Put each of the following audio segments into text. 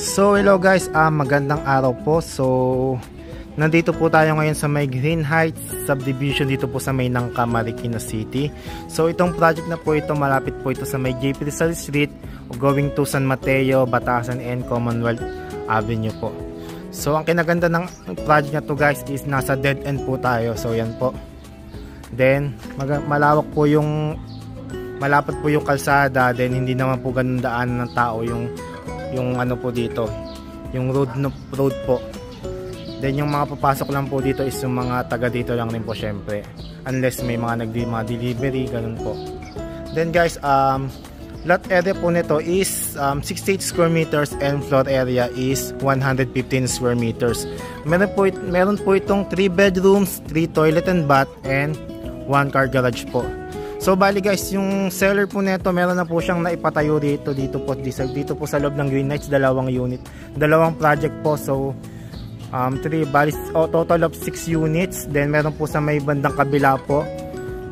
So hello guys, magandang araw po. So nandito po tayo ngayon sa may Green Heights subdivision dito po sa may Nangka, Marikina City. So itong project na po ito, malapit po ito sa may JP Rizal Street going to San Mateo, Batasan and Commonwealth Avenue po. So ang kinaganda ng project na to guys is nasa dead end po tayo. So yan po. Then malawak po yung malapad po yung kalsada, then hindi naman po ganun daan ng tao yung ano po dito, yung road po. Then yung mga papasok lang po dito is yung mga taga dito lang rin po syempre, unless may mga mga delivery, ganun po. Then guys, lot area po nito is 68 square meters and floor area is 115 square meters. Meron po itong 3 bedrooms, 3 toilet and bath and 1 car garage po. So bali guys, yung seller po nito meron na po siyang naipatayo dito po sa loob ng Green Heights, dalawang unit, dalawang project po. So bali total of 6 units. Then meron po sa may bandang kabila po,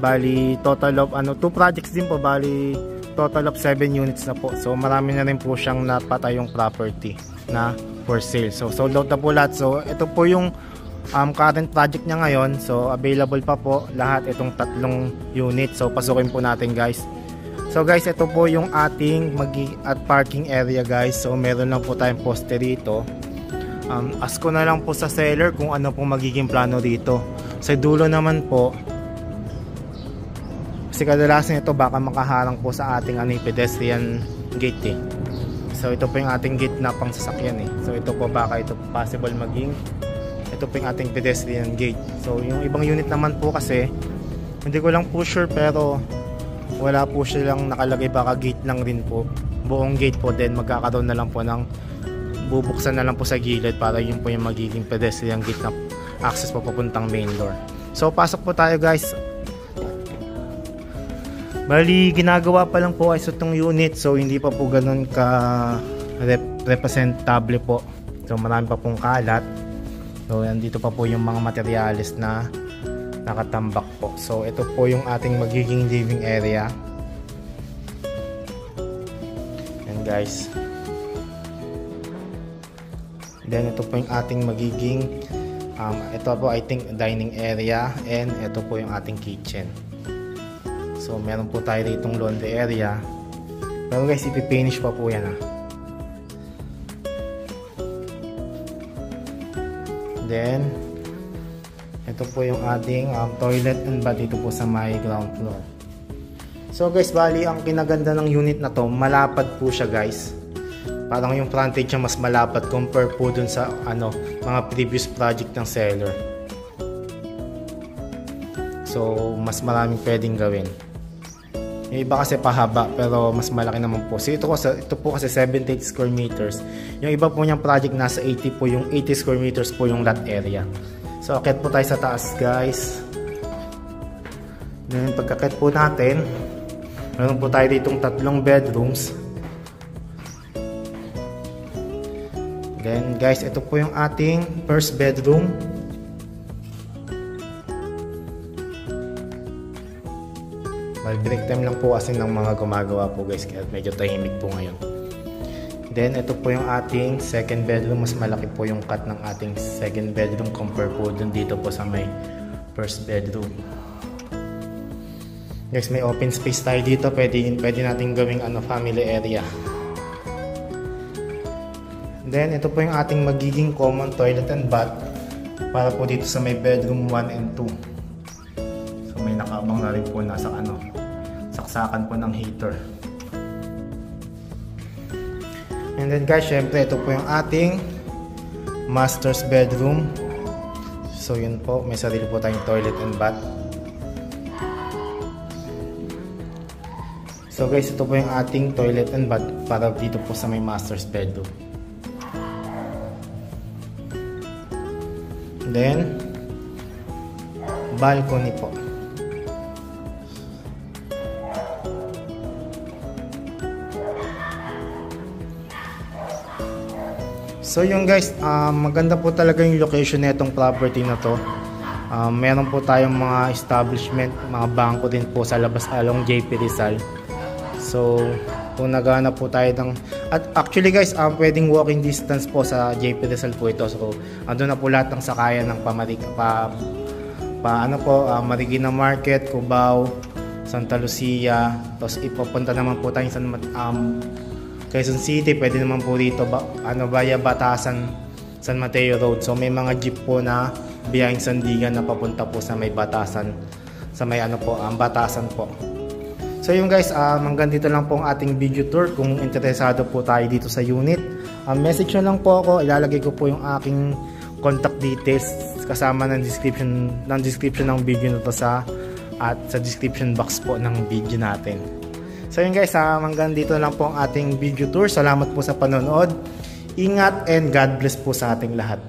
bali total of 2 projects din po, bali total of 7 units na po. So marami na rin po siyang napatayong property na for sale. So sold out na po lahat. So ito po yung current project niya ngayon. So available pa po lahat itong 3 unit. So pasukin po natin guys. So guys, ito po yung ating at parking area guys. So meron lang po tayong poste rito. Ask ko na lang po sa seller kung ano po magiging plano dito. Sa dulo naman po, kasi kadalasan ito baka makaharang po sa ating pedestrian gate eh. So ito po yung ating gate na pang sasakyan eh. So ito po baka ito possible maging ito po yung ating pedestrian gate. So yung ibang unit naman po kasi hindi ko lang po sure, pero wala po silang nakalagay, baka gate lang rin po, buong gate po. Then magkakaroon na lang po ng bubuksan na lang po sa gilid para yun po yung magiging pedestrian gate na access po papuntang main door. So pasok po tayo guys. Bali ginagawa pa lang po ay itong unit, so hindi pa po ganun ka representable po. So marami pa pong kalat. So nandito pa po yung mga materyales na nakatambak po. So ito po yung ating magiging living area. Yan guys. Then ito po yung ating magiging ito po I think dining area, and ito po yung ating kitchen. So meron po tayo ditong laundry area. Pero guys, ipipinish pa po yan . Then ito po yung ating toilet and bath dito po sa my ground floor. So guys, bali ang kinaganda ng unit na to, malapad po siya guys. Parang yung frontage niya mas malapad compare po dun sa mga previous project ng seller. So mas maraming pwedeng gawin. Yung iba kasi pahaba pero mas malaki naman po. So ito po kasi 78 square meters. Yung iba po niyang project nasa 80 po, yung 80 square meters po yung lot area. So akit po tayo sa taas guys. Then pagkakit po natin, meron po tayo ditong 3 bedrooms. Then guys, ito po yung ating first bedroom. Break time lang po kasi ng mga gumagawa po guys, kaya medyo tahimik po ngayon. Then ito po yung ating second bedroom. Mas malaki po yung cut ng ating second bedroom compare po dun dito po sa may first bedroom. Guys, may open space tayo dito. Pwede natin gawing family area. Then ito po yung ating magiging common toilet and bath para po dito sa may bedroom 1 and 2. So may nakaabang na rin po nasa saksakan po ng heater. And then guys, syempre ito po yung ating master's bedroom. So yun po, may sarili po tayong toilet and bath. So guys, ito po yung ating toilet and bath para dito po sa may master's bedroom. Then balcony po. So yung guys, maganda po talaga yung location na itong property na to. Meron po tayong mga establishment, mga bangko din po sa labas along JP Rizal. So kung naghahanap po tayo ng, at actually guys, pwedeng walking distance po sa JP Rizal po ito. So andun na po lahat ng sakayan ng Marikina Market, Cubao, Santa Lucia, tapos ipapunta naman po tayo sa Quezon City. Pwede naman po dito via Batasan, San Mateo Road. So may mga jeep po na biyaheng Sandigan na papunta po sa may Batasan, sa may Batasan po. So yun guys, hanggang dito lang po ang ating video tour. Kung interesado po tayo dito sa unit, message nyo lang po ako. Ilalagay ko po yung aking contact details kasama ng description ng video na to sa description box po ng video natin. So yun guys, hanggang dito lang po ang ating video tour. Salamat po sa panonood. Ingat and God bless po sa ating lahat.